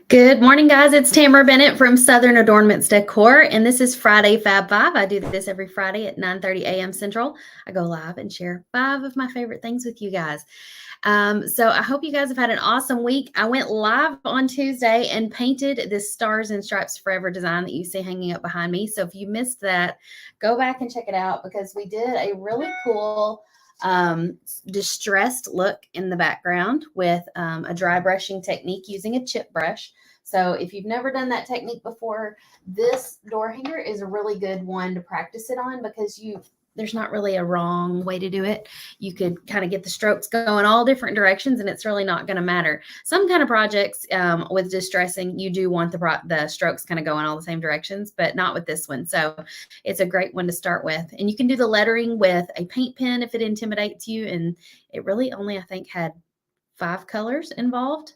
Good morning, guys. It's Tamara Bennett from Southern Adornments Decor, and this is Friday Fab 5. I do this every Friday at 9:30 a.m. Central. I go live and share 5 of my favorite things with you guys. So I hope you guys have had an awesome week. I went live on Tuesday and painted this Stars and Stripes Forever design that you see hanging up behind me. So if you missed that, go back and check it out because we did a really cool distressed look in the background with a dry brushing technique using a chip brush. So if you've never done that technique before, this door hanger is a really good one to practice it on because there's not really a wrong way to do it. You could kind of get the strokes going all different directions and it's really not going to matter. Some kind of projects with distressing, you do want the strokes kind of going all the same directions, but not with this one. So it's a great one to start with. And you can do the lettering with a paint pen if it intimidates you. And it really only, I think, had 5 colors involved.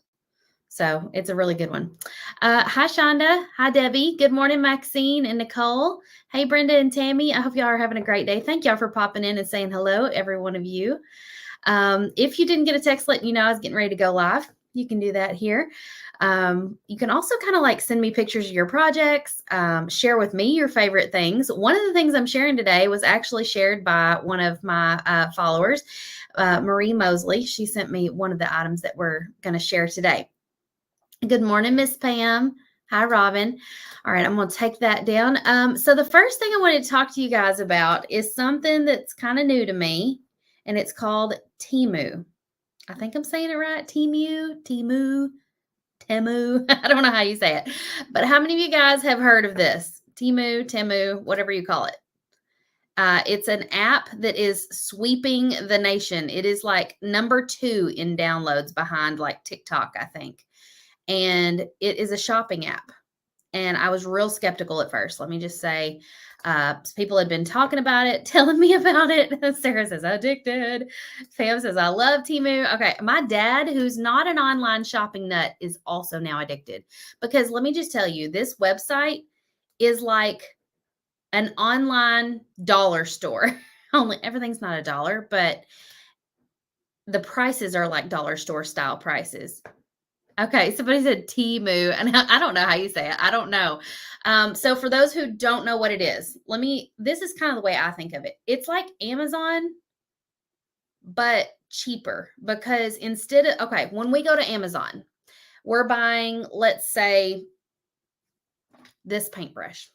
So it's a really good one. Hi, Shonda. Hi, Debbie. Good morning, Maxine and Nicole. Hey, Brenda and Tammy. I hope y'all are having a great day. Thank y'all for popping in and saying hello, every one of you. If you didn't get a text letting you know I was getting ready to go live, you can do that here. You can also kind of like send me pictures of your projects, share with me your favorite things. One of the things I'm sharing today was actually shared by one of my followers, Marie Mosley. She sent me one of the items that we're going to share today. Good morning, Miss Pam. Hi, Robin. All right, I'm going to take that down. So the first thing I wanted to talk to you guys about is something that's kind of new to me, and it's called Temu. I think I'm saying it right. Temu. I don't know how you say it. But how many of you guys have heard of this? Temu, whatever you call it. It's an app that is sweeping the nation. It is like number 2 in downloads behind like TikTok, I think. And it is a shopping app. And I was real skeptical at first. Let me just say, people had been talking about it, telling me about it. Sarah says, addicted. Pam says, I love Temu. Okay. My dad, who's not an online shopping nut, is also now addicted. Because let me just tell you, this website is like an online dollar store. Only everything's not a dollar, but the prices are like dollar store style prices. Okay, somebody said Temu, and I don't know how you say it. I don't know. So for those who don't know what it is, this is kind of the way I think of it. It's like Amazon, but cheaper because when we go to Amazon, we're buying, let's say, this paintbrush.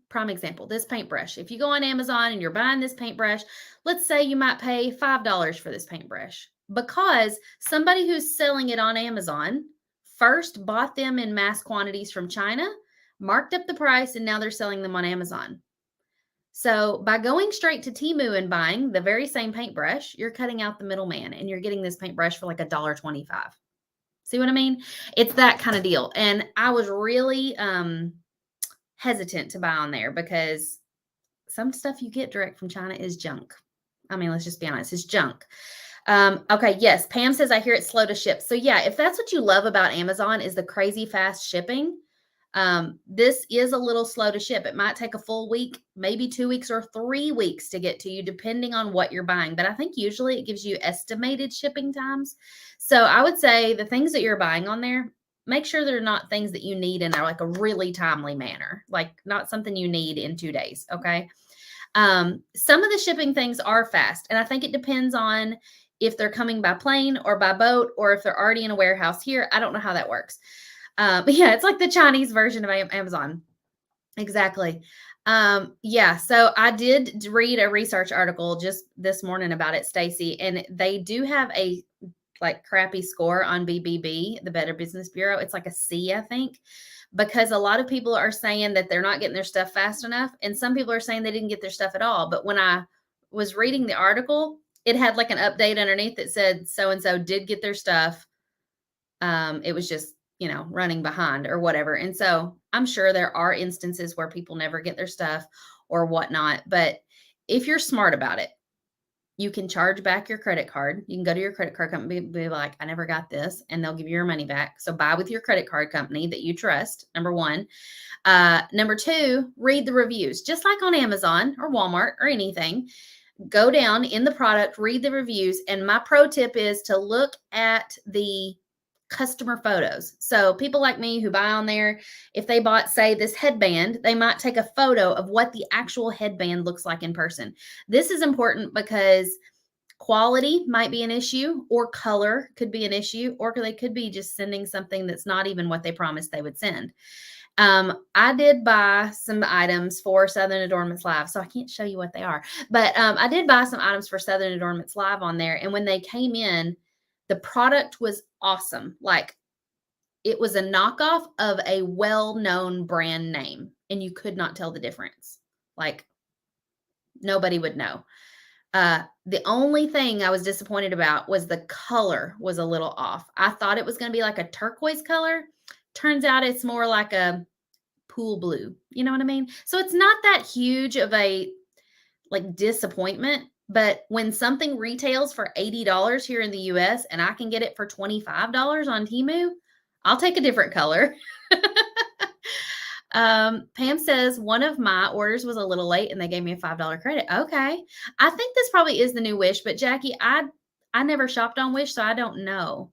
Prime example, this paintbrush. If you go on Amazon and you're buying this paintbrush, let's say you might pay $5 for this paintbrush because somebody who's selling it on Amazon first bought them in mass quantities from China, marked up the price, and now they're selling them on Amazon. So by going straight to Temu and buying the very same paintbrush, you're cutting out the middleman and you're getting this paintbrush for like $1.25. See what I mean? It's that kind of deal. And I was really hesitant to buy on there because some stuff you get direct from China is junk. I mean, let's just be honest, it's junk. Okay, yes, Pam says, I hear it's slow to ship. So yeah, if that's what you love about Amazon is the crazy fast shipping, this is a little slow to ship. It might take a full week, maybe 2 weeks or 3 weeks to get to you, depending on what you're buying. But I think usually it gives you estimated shipping times. So I would say the things that you're buying on there, make sure they're not things that you need in like a really timely manner, like not something you need in 2 days. Okay. Some of the shipping things are fast, and I think it depends on if they're coming by plane or by boat, or if they're already in a warehouse here. I don't know how that works. But yeah, it's like the Chinese version of Amazon. Exactly. Yeah, so I did read a research article just this morning about it, Stacy, and they do have a like crappy score on BBB, the Better Business Bureau. It's like a C, I think, because a lot of people are saying that they're not getting their stuff fast enough. And some people are saying they didn't get their stuff at all. But when I was reading the article, it had like an update underneath that said so-and-so did get their stuff. It was just, running behind or whatever. And so I'm sure there are instances where people never get their stuff or whatnot. But if you're smart about it, you can charge back your credit card. You can go to your credit card company, be like, I never got this, and they'll give you your money back. So buy with your credit card company that you trust, number 1. Number 2, read the reviews. Just like on Amazon or Walmart or anything, go down in the product, read the reviews. And my pro tip is to look at the customer photos. So people like me who buy on there, if they bought, say, this headband, they might take a photo of what the actual headband looks like in person. This is important because quality might be an issue, or color could be an issue, or they could be just sending something that's not even what they promised they would send. I did buy some items for Southern Adornments Live, so I can't show you what they are, but I did buy some items for Southern Adornments Live on there. And when they came in, the product was awesome. Like, it was a knockoff of a well-known brand name, and you could not tell the difference. Like, nobody would know. The only thing I was disappointed about was the color was a little off. I thought it was going to be like a turquoise color. Turns out it's more like a pool blue. You know what I mean? So it's not that huge of a like disappointment, but when something retails for $80 here in the US and I can get it for $25 on Temu, I'll take a different color. Pam says one of my orders was a little late and they gave me a $5 credit. Okay. I think this probably is the new Wish, but Jackie, I never shopped on Wish, so I don't know.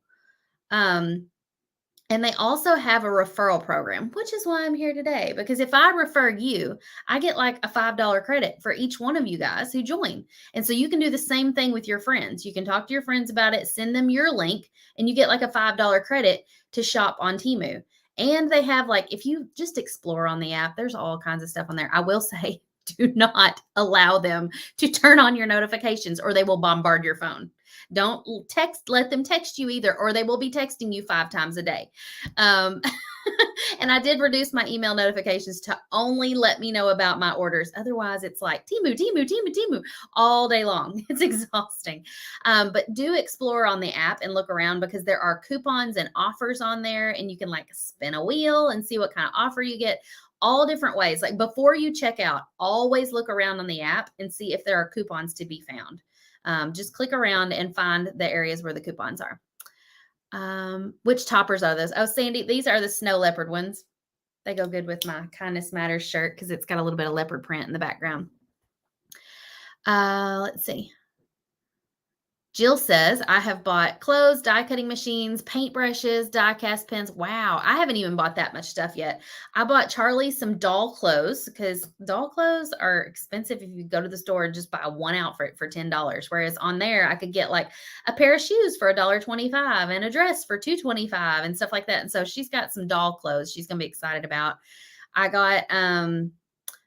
And they also have a referral program, which is why I'm here today. Because if I refer you, I get like a $5 credit for each one of you guys who join. And so you can do the same thing with your friends. You can talk to your friends about it, send them your link, and you get like a $5 credit to shop on Temu. And they have, like, if you just explore on the app, there's all kinds of stuff on there. I will say, do not allow them to turn on your notifications or they will bombard your phone. Don't let them text you either, or they will be texting you 5 times a day. And I did reduce my email notifications to only let me know about my orders. Otherwise, it's like Temu all day long. It's exhausting. But do explore on the app and look around, because there are coupons and offers on there, and you can like spin a wheel and see what kind of offer you get. All different ways. Like, before you check out, always look around on the app and see if there are coupons to be found. Just click around and find the areas where the coupons are. Which toppers are those? Oh, Sandy, these are the snow leopard ones. They go good with my Kindness Matters shirt because it's got a little bit of leopard print in the background. Let's see. Jill says, I have bought clothes, die cutting machines, paintbrushes, die cast pens. Wow, I haven't even bought that much stuff yet. I bought Charlie some doll clothes, because doll clothes are expensive if you go to the store and just buy one outfit for $10. Whereas on there, I could get like a pair of shoes for $1.25 and a dress for $2.25 and stuff like that. And so she's got some doll clothes she's going to be excited about. I got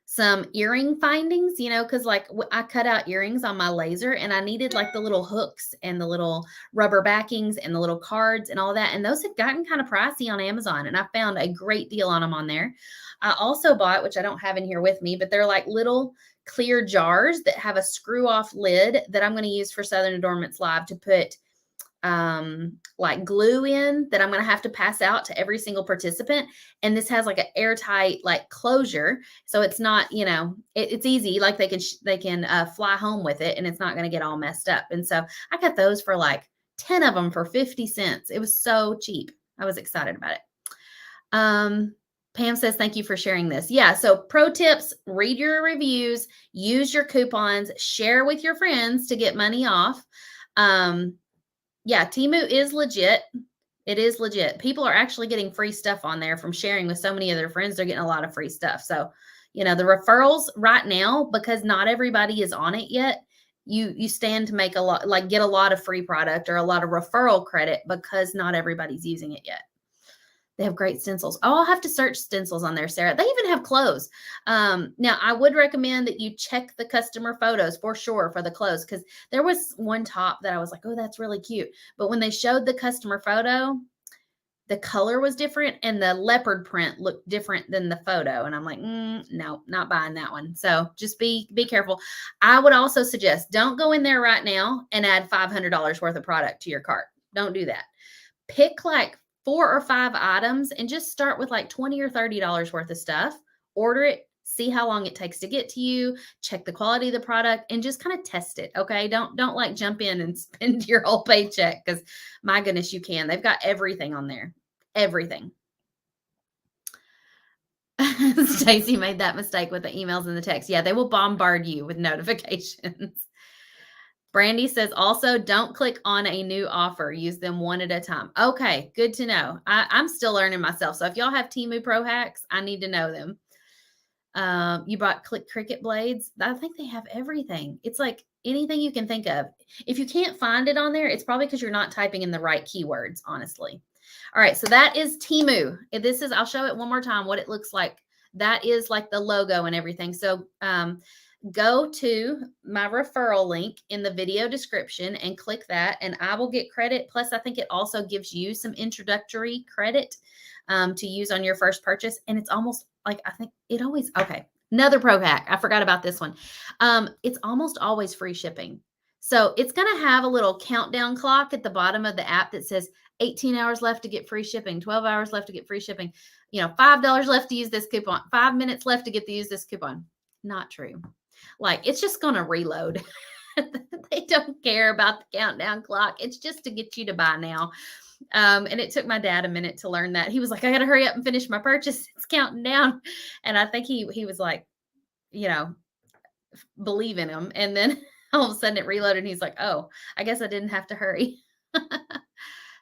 some earring findings, because like I cut out earrings on my laser, and I needed like the little hooks and the little rubber backings and the little cards and all that. And those had gotten kind of pricey on Amazon, and I found a great deal on them on there. I also bought, which I don't have in here with me, but they're like little clear jars that have a screw off lid that I'm going to use for Southern Adornments Live to put like glue in, that I'm going to have to pass out to every single participant. And this has like an airtight like closure. So it's not, it's easy. Like they can fly home with it, and it's not going to get all messed up. And so I got those for like 10 of them for 50 cents. It was so cheap. I was excited about it. Pam says, thank you for sharing this. Yeah. So pro tips, read your reviews, use your coupons, share with your friends to get money off. Yeah, Temu is legit. It is legit. People are actually getting free stuff on there from sharing with so many of their friends. They're getting a lot of free stuff. So, the referrals right now, because not everybody is on it yet, you stand to make a lot, like get a lot of free product or a lot of referral credit, because not everybody's using it yet. They have great stencils. Oh, I'll have to search stencils on there, Sarah. They even have clothes. Now, I would recommend that you check the customer photos for sure for the clothes, because there was one top that I was like, oh, that's really cute. But when they showed the customer photo, the color was different and the leopard print looked different than the photo. And I'm like, no, not buying that one. So just be careful. I would also suggest, don't go in there right now and add $500 worth of product to your cart. Don't do that. Pick like 4 or 5 items and just start with like $20 or $30 worth of stuff. Order it, see how long it takes to get to you, check the quality of the product, and just kind of test it. Okay. Don't like jump in and spend your whole paycheck, because my goodness, you can. They've got everything on there. Everything. Stacy made that mistake with the emails and the text. Yeah, they will bombard you with notifications. Brandy says also don't click on a new offer. Use them one at a time. Okay, good to know. I'm still learning myself. So if y'all have Temu Pro hacks, I need to know them. You bought Cricut blades. I think they have everything. It's like anything you can think of. If you can't find it on there, it's probably because you're not typing in the right keywords, honestly. All right, so that is Temu. This is, I'll show it one more time what it looks like. That is like the logo and everything. So go to my referral link in the video description and click that, and I will get credit. Plus, I think it also gives you some introductory credit to use on your first purchase. And it's almost like, I think it always, okay, another pro hack. I forgot about this one. It's almost always free shipping. So it's going to have a little countdown clock at the bottom of the app that says 18 hours left to get free shipping, 12 hours left to get free shipping, $5 left to use this coupon, 5 minutes left to get to use this coupon. Not true. Like, it's just going to reload. They don't care about the countdown clock. It's just to get you to buy now. And it took my dad a minute to learn that. He was like, I got to hurry up and finish my purchase. It's counting down. And I think he was like, believe in him. And then all of a sudden it reloaded and he's like, oh, I guess I didn't have to hurry.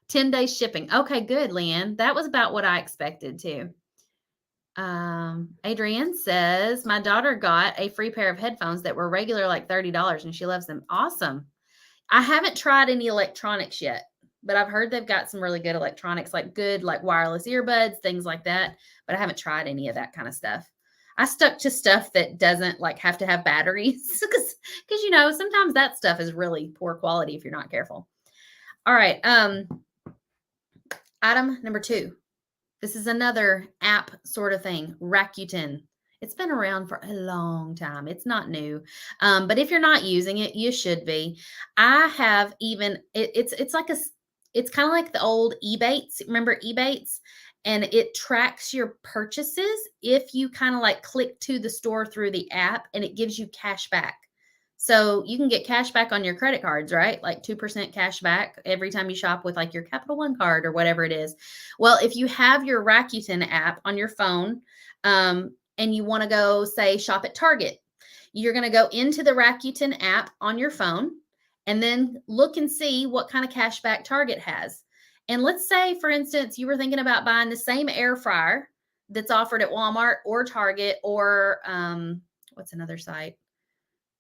10 days shipping. Okay, good, Leanne. That was about what I expected too. Adrienne says, my daughter got a free pair of headphones that were regular like $30 and she loves them. Awesome. I haven't tried any electronics yet, but I've heard they've got some really good electronics, like good, like wireless earbuds, things like that. But I haven't tried any of that kind of stuff. I stuck to stuff that doesn't like have to have batteries because sometimes that stuff is really poor quality if you're not careful. All right. Item number 2. This is another app sort of thing, Rakuten. It's been around for a long time. It's not new. But if you're not using it, you should be. I have even, it's kind of like the old Ebates. Remember Ebates? And it tracks your purchases if you kind of like click to the store through the app, and it gives you cash back. So you can get cash back on your credit cards, right? Like 2% cash back every time you shop with like your Capital One card or whatever it is. Well, if you have your Rakuten app on your phone, and you want to go, say, shop at Target, you're going to go into the Rakuten app on your phone and then look and see what kind of cash back Target has. And let's say, for instance, you were thinking about buying the same air fryer that's offered at Walmart or Target or what's another site?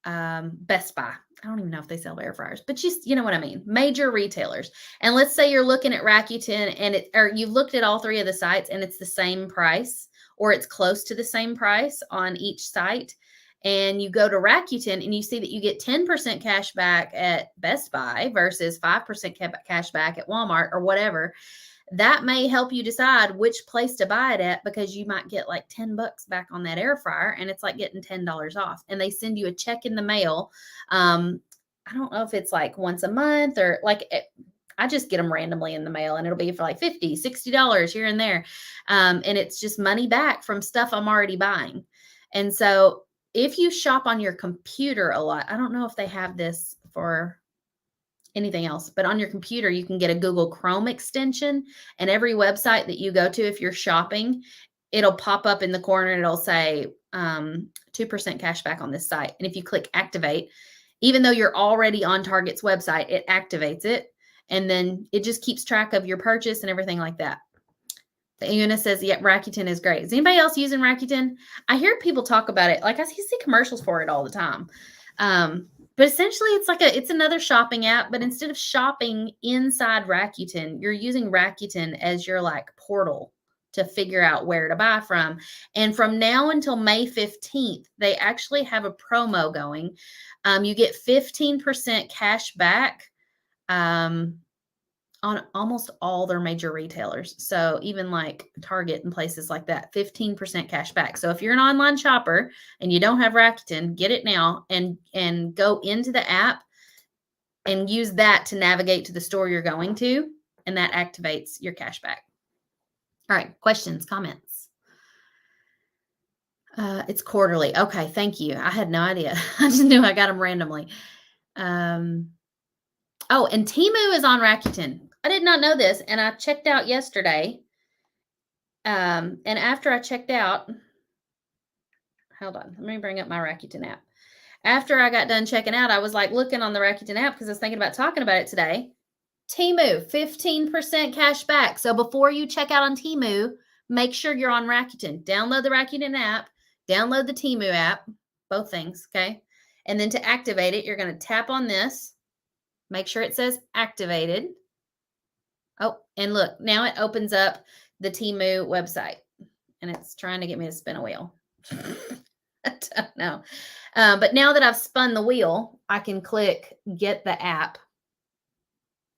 Best Buy. I don't even know if they sell air fryers, but you know what I mean. Major retailers. And let's say you're looking at Rakuten or you've looked at all 3 of the sites and it's the same price, or it's close to the same price on each site. And you go to Rakuten and you see that you get 10% cash back at Best Buy versus 5% cash back at Walmart or whatever. That may help you decide which place to buy it at, because you might get like $10 back on that air fryer, and it's like getting $10 off. And they send you a check in the mail. I don't know if it's like once a month or I just get them randomly in the mail, and it'll be for like $50, $60 here and there. And it's just money back from stuff I'm already buying. And so if you shop on your computer a lot, I don't know if they have this for anything else, but on your computer, you can get a Google Chrome extension, and every website that you go to, if you're shopping, it'll pop up in the corner and it'll say 2% cash back on this site. And if you click activate, even though you're already on Target's website, it activates it. And then it just keeps track of your purchase and everything like that. Una says, yeah, Rakuten is great. Is anybody else using Rakuten? I hear people talk about it. Like I see commercials for it all the time. But essentially it's another shopping app, but instead of shopping inside Rakuten, you're using Rakuten as your like portal to figure out where to buy from. And from now until May 15th, they actually have a promo going. You get 15% cash back on almost all their major retailers. So even like Target and places like that, 15% cash back. So if you're an online shopper and you don't have Rakuten, get it now and go into the app and use that to navigate to the store you're going to, and that activates your cash back. All right, questions, comments? It's quarterly. Okay, thank you. I had no idea. I just knew I got them randomly. Oh, and Temu is on Rakuten. I did not know this, and I checked out yesterday. And after I checked out, hold on, let me bring up my Rakuten app. After I got done checking out, I was like looking on the Rakuten app because I was thinking about talking about it today. Temu, 15% cash back. So before you check out on Temu, make sure you're on Rakuten. Download the Rakuten app, download the Temu app, both things, okay? And then to activate it, you're going to tap on this. Make sure it says activated. Oh, and look, now it opens up the Temu website and it's trying to get me to spin a wheel. I don't know. But now that I've spun the wheel, I can click get the app,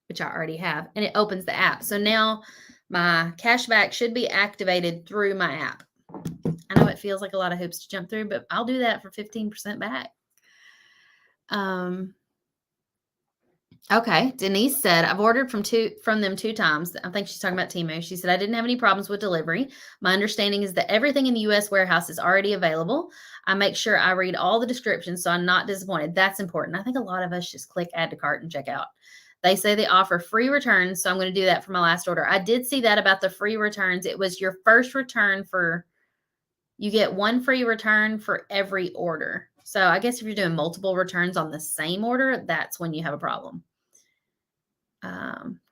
which I already have, and it opens the app. So now my cashback should be activated through my app. I know it feels like a lot of hoops to jump through, but I'll do that for 15% back. Okay, Denise said, I've ordered from them 2 times. I think she's talking about Temu. She said, I didn't have any problems with delivery. My understanding is that everything in the U.S. warehouse is already available. I make sure I read all the descriptions, so I'm not disappointed. That's important. I think a lot of us just click add to cart and check out. They say they offer free returns, so I'm going to do that for my last order. I did see that about the free returns. It was your first return you get 1 free return for every order. So I guess if you're doing multiple returns on the same order, that's when you have a problem.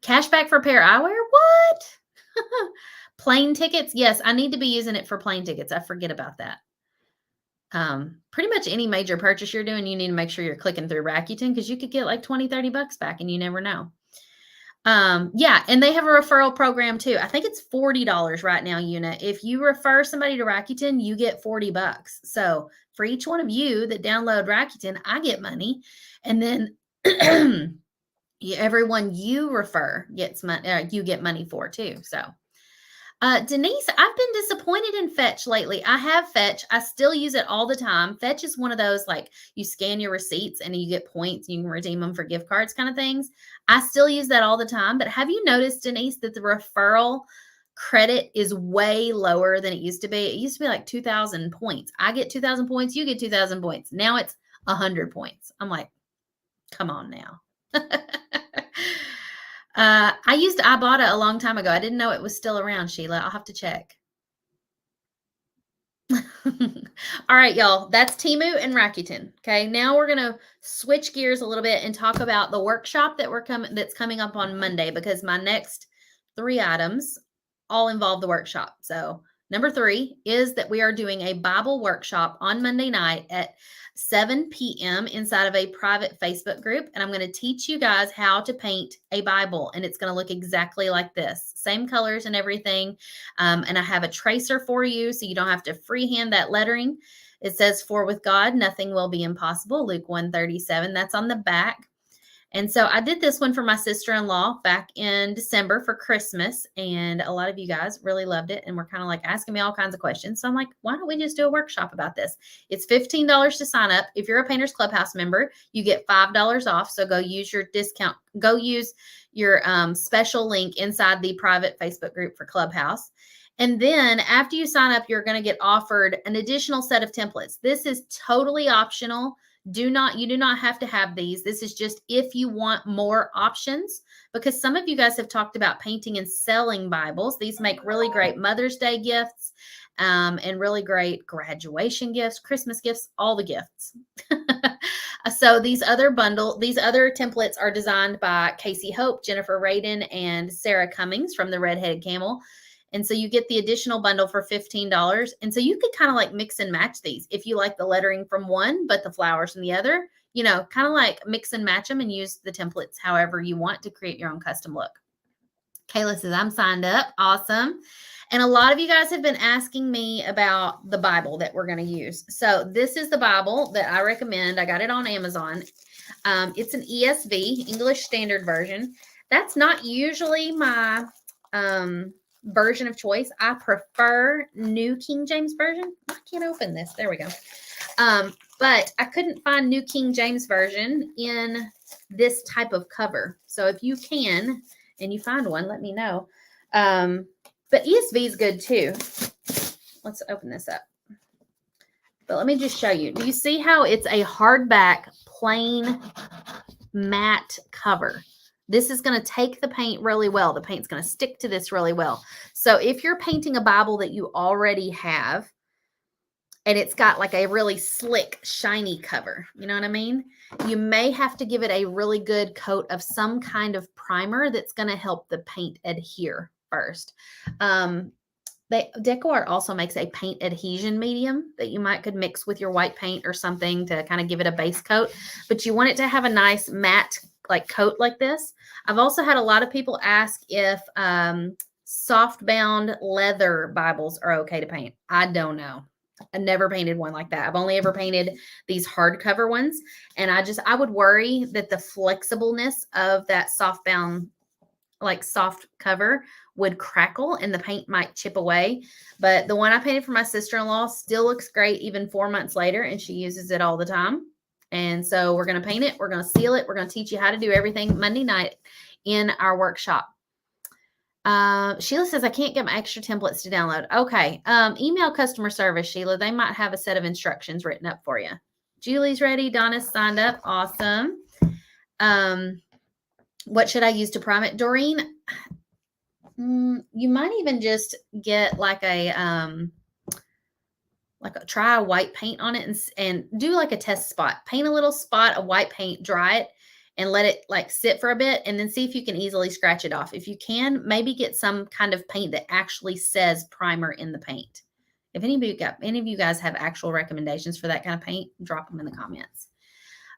Cashback for pair eyewear? What? Plane tickets? Yes, I need to be using it for plane tickets. I forget about that. Pretty much any major purchase you're doing, you need to make sure you're clicking through Rakuten because you could get like 20, 30 bucks back and you never know. Yeah, and they have a referral program too. I think it's $40 right now, Una. If you refer somebody to Rakuten, you get 40 bucks. So for each one of you that download Rakuten, I get money. And then everyone you refer gets money, you get money for too. So Denise, I've been disappointed in Fetch lately. I have Fetch. I still use it all the time. Fetch is one of those, like, you scan your receipts and you get points and you can redeem them for gift cards kind of things. I still use that all the time. But have you noticed, Denise, that the referral credit is way lower than it used to be? It used to be like 2,000 points. I get 2,000 points. You get 2,000 points. Now it's 100 points. I'm like, come on now. I used Ibotta a long time ago. I didn't know it was still around, Sheila. I'll have to check. All right, y'all. That's Temu and Rakuten. Okay, now we're gonna switch gears a little bit and talk about the workshop that's coming up on Monday, because my next 3 items all involve the workshop. So number 3 is that we are doing a Bible workshop on Monday night at 7 p.m. inside of a private Facebook group. And I'm going to teach you guys how to paint a Bible. And it's going to look exactly like this. Same colors and everything. And I have a tracer for you so you don't have to freehand that lettering. It says, "For with God, nothing will be impossible." Luke 1:37. That's on the back. And so I did this one for my sister-in-law back in December for Christmas, and a lot of you guys really loved it and were kind of like asking me all kinds of questions. So I'm like, why don't we just do a workshop about this? It's $15 to sign up. If you're a Painters Clubhouse member, you get $5 off. So go use your discount. Go use your special link inside the private Facebook group for Clubhouse. And then after you sign up, you're going to get offered an additional set of templates. This is totally optional. You do not have to have these. This is just if you want more options, because some of you guys have talked about painting and selling Bibles. These make really great Mother's Day gifts and really great graduation gifts, Christmas gifts, all the gifts. So these other templates are designed by Casey Hope, Jennifer Radin, and Sarah Cummings from the Red-Headed Camel. And so you get the additional bundle for $15. And so you could kind of like mix and match these. If you like the lettering from one, but the flowers from the other, kind of like mix and match them and use the templates however you want to create your own custom look. Kayla says, I'm signed up. Awesome. And a lot of you guys have been asking me about the Bible that we're going to use. So this is the Bible that I recommend. I got it on Amazon. It's an ESV, English Standard Version. That's not usually my version of choice. I prefer New King James Version. I can't open this. There we go. But I couldn't find New King James Version in this type of cover. So if you can, and you find one, let me know. But ESV is good too. Let's open this up. But let me just show you. Do you see how it's a hardback, plain, matte cover? This is going to take the paint really well. The paint's going to stick to this really well. So if you're painting a Bible that you already have and it's got like a really slick, shiny cover. You know what I mean? You may have to give it a really good coat of some kind of primer that's going to help the paint adhere first. DecoArt also makes a paint adhesion medium that you could mix with your white paint or something to kind of give it a base coat, but you want it to have a nice matte like coat like this. I've also had a lot of people ask if soft bound leather Bibles are okay to paint. I don't know. I never painted one like that. I've only ever painted these hardcover ones, and I would worry that the flexibleness of that soft bound, like soft cover, would crackle and the paint might chip away. But the one I painted for my sister-in-law still looks great even 4 months later, and she uses it all the time. And so we're going to paint it. We're going to seal it. We're going to teach you how to do everything Monday night in our workshop. Sheila says, I can't get my extra templates to download. Okay. Email customer service, Sheila. They might have a set of instructions written up for you. Julie's ready. Donna's signed up. Awesome. What should I use to prime it? Doreen, you might even just get like try a white paint on it and do like a test spot. Paint a little spot of white paint, dry it, and let it like sit for a bit, and then see if you can easily scratch it off. If you can, maybe get some kind of paint that actually says primer in the paint. If any of you guys have actual recommendations for that kind of paint, drop them in the comments.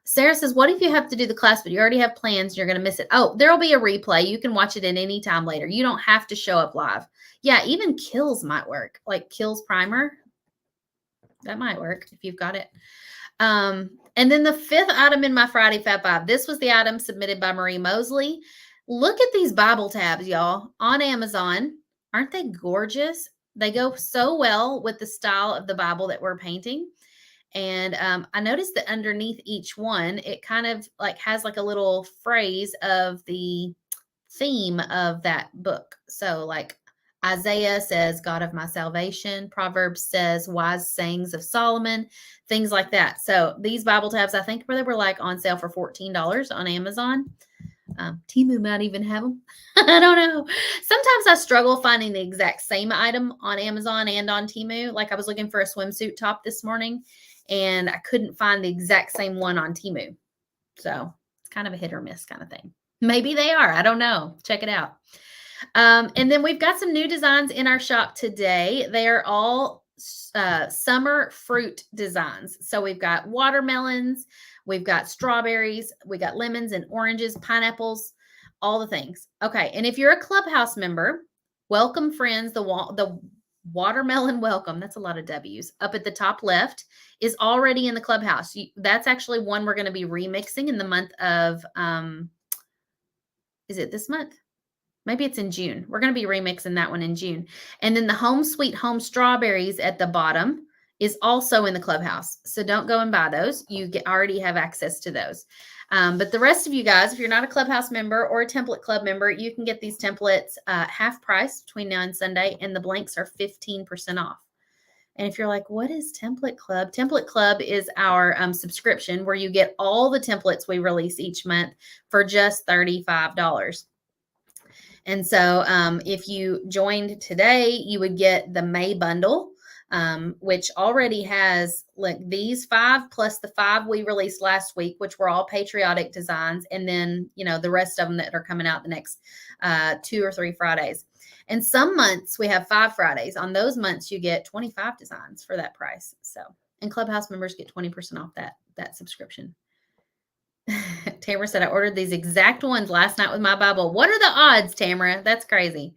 Sarah says, what if you have to do the class, but you already have plans and you're going to miss it? Oh, there'll be a replay. You can watch it at any time later. You don't have to show up live. Yeah, even Kills might work. Like Kills primer. That might work if you've got it. And then the fifth item in my Friday Fab Five. This was the item submitted by Marie Mosley. Look at these Bible tabs, y'all, on Amazon. Aren't they gorgeous? They go so well with the style of the Bible that we're painting. And I noticed that underneath each one, it kind of like has like a little phrase of the theme of that book. So like Isaiah says, God of my salvation. Proverbs says, wise sayings of Solomon, things like that. So these Bible tabs, I think they were like on sale for $14 on Amazon. Temu might even have them. I don't know. Sometimes I struggle finding the exact same item on Amazon and on Temu. Like I was looking for a swimsuit top this morning, and I couldn't find the exact same one on Temu. So it's kind of a hit or miss kind of thing. Maybe they are. I don't know. Check it out. And then we've got some new designs in our shop today. They are all summer fruit designs. So we've got watermelons, we've got strawberries, we got lemons and oranges, pineapples, all the things. Okay. And if you're a Clubhouse member, welcome friends, the watermelon welcome, that's a lot of W's, up at the top left is already in the Clubhouse. That's actually one we're going to be remixing in the month of, is it this month? Maybe it's in June. We're going to be remixing that one in June. And then the Home Sweet Home strawberries at the bottom is also in the Clubhouse. So don't go and buy those. You already have access to those. But the rest of you guys, if you're not a Clubhouse member or a Template Club member, you can get these templates half price between now and Sunday, and the blanks are 15% off. And if you're like, what is Template Club? Template Club is our subscription where you get all the templates we release each month for just $35. And so if you joined today, you would get the May bundle, which already has like these 5 plus the 5 we released last week, which were all patriotic designs. And then, you know, the rest of them that are coming out the next 2 or 3 Fridays. And some months we have 5 Fridays. On those months, you get 25 designs for that price. So, and Clubhouse members get 20% off that subscription. Tamara said, I ordered these exact ones last night with my Bible. What are the odds, Tamara? That's crazy.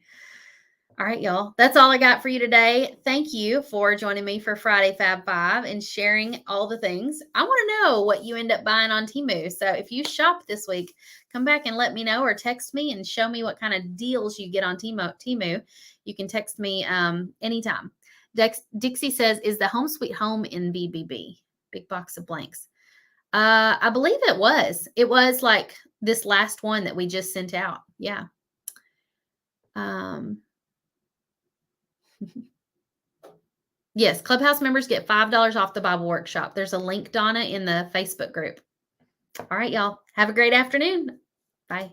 All right, y'all. That's all I got for you today. Thank you for joining me for Friday Fab 5 and sharing all the things. I want to know what you end up buying on Temu. So if you shop this week, come back and let me know, or text me and show me what kind of deals you get on Temu. You can text me anytime. Dixie says, is the Home Sweet Home in BBB? Big box of blanks. I believe it was. It was like this last one that we just sent out. Yeah. Yes, Clubhouse members get $5 off the Bible workshop. There's a link, Donna, in the Facebook group. All right, y'all. Have a great afternoon. Bye.